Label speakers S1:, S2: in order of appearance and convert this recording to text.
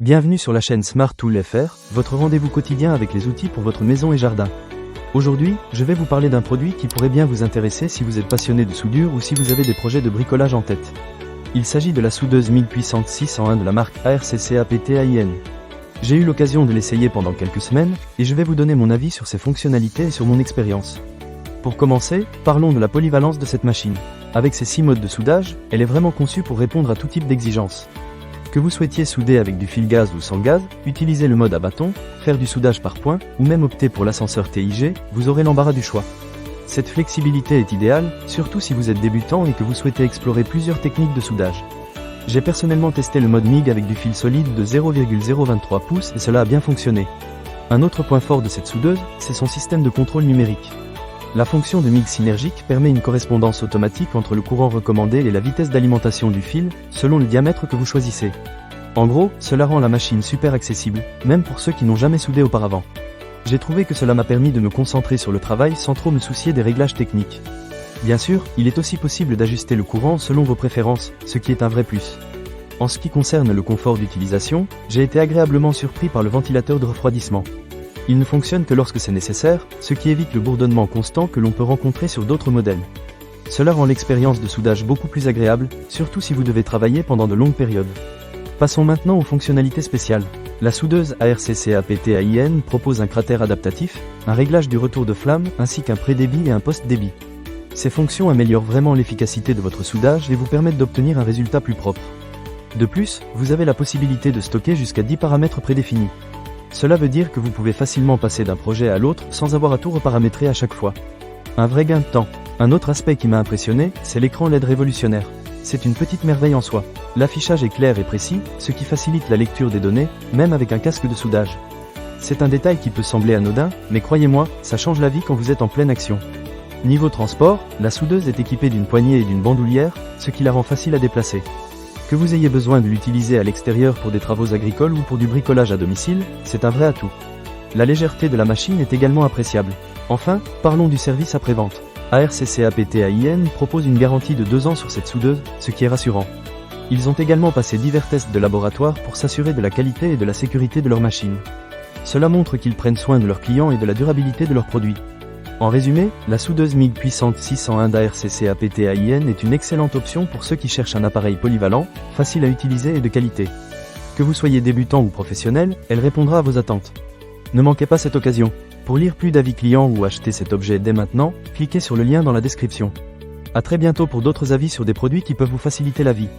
S1: Bienvenue sur la chaîne Smart Tool FR, votre rendez-vous quotidien avec les outils pour votre maison et jardin. Aujourd'hui, je vais vous parler d'un produit qui pourrait bien vous intéresser si vous êtes passionné de soudure ou si vous avez des projets de bricolage en tête. Il s'agit de la soudeuse MIG puissante 601 de la marque ARCC-APT-AIN. J'ai eu l'occasion de l'essayer pendant quelques semaines, et je vais vous donner mon avis sur ses fonctionnalités et sur mon expérience. Pour commencer, parlons de la polyvalence de cette machine. Avec ses 6 modes de soudage, elle est vraiment conçue pour répondre à tout type d'exigences. Que vous souhaitiez souder avec du fil gaz ou sans gaz, utiliser le mode à bâton, faire du soudage par points, ou même opter pour l'ascenseur TIG, vous aurez l'embarras du choix. Cette flexibilité est idéale, surtout si vous êtes débutant et que vous souhaitez explorer plusieurs techniques de soudage. J'ai personnellement testé le mode MIG avec du fil solide de 0,023 pouces et cela a bien fonctionné. Un autre point fort de cette soudeuse, c'est son système de contrôle numérique. La fonction de MIG synergique permet une correspondance automatique entre le courant recommandé et la vitesse d'alimentation du fil, selon le diamètre que vous choisissez. En gros, cela rend la machine super accessible, même pour ceux qui n'ont jamais soudé auparavant. J'ai trouvé que cela m'a permis de me concentrer sur le travail sans trop me soucier des réglages techniques. Bien sûr, il est aussi possible d'ajuster le courant selon vos préférences, ce qui est un vrai plus. En ce qui concerne le confort d'utilisation, j'ai été agréablement surpris par le ventilateur de refroidissement. Il ne fonctionne que lorsque c'est nécessaire, ce qui évite le bourdonnement constant que l'on peut rencontrer sur d'autres modèles. Cela rend l'expérience de soudage beaucoup plus agréable, surtout si vous devez travailler pendant de longues périodes. Passons maintenant aux fonctionnalités spéciales. La soudeuse ARCC-APT-AIN propose un cratère adaptatif, un réglage du retour de flamme, ainsi qu'un pré-débit et un post-débit. Ces fonctions améliorent vraiment l'efficacité de votre soudage et vous permettent d'obtenir un résultat plus propre. De plus, vous avez la possibilité de stocker jusqu'à 10 paramètres prédéfinis. Cela veut dire que vous pouvez facilement passer d'un projet à l'autre sans avoir à tout reparamétrer à chaque fois. Un vrai gain de temps. Un autre aspect qui m'a impressionné, c'est l'écran LED révolutionnaire. C'est une petite merveille en soi. L'affichage est clair et précis, ce qui facilite la lecture des données, même avec un casque de soudage. C'est un détail qui peut sembler anodin, mais croyez-moi, ça change la vie quand vous êtes en pleine action. Niveau transport, la soudeuse est équipée d'une poignée et d'une bandoulière, ce qui la rend facile à déplacer. Que vous ayez besoin de l'utiliser à l'extérieur pour des travaux agricoles ou pour du bricolage à domicile, c'est un vrai atout. La légèreté de la machine est également appréciable. Enfin, parlons du service après-vente. ARCC-APT-AIN propose une garantie de 2 ans sur cette soudeuse, ce qui est rassurant. Ils ont également passé divers tests de laboratoire pour s'assurer de la qualité et de la sécurité de leur machine. Cela montre qu'ils prennent soin de leurs clients et de la durabilité de leurs produits. En résumé, la soudeuse MIG puissante 601 d'ARCC-APT-AIN est une excellente option pour ceux qui cherchent un appareil polyvalent, facile à utiliser et de qualité. Que vous soyez débutant ou professionnel, elle répondra à vos attentes. Ne manquez pas cette occasion. Pour lire plus d'avis clients ou acheter cet objet dès maintenant, cliquez sur le lien dans la description. À très bientôt pour d'autres avis sur des produits qui peuvent vous faciliter la vie.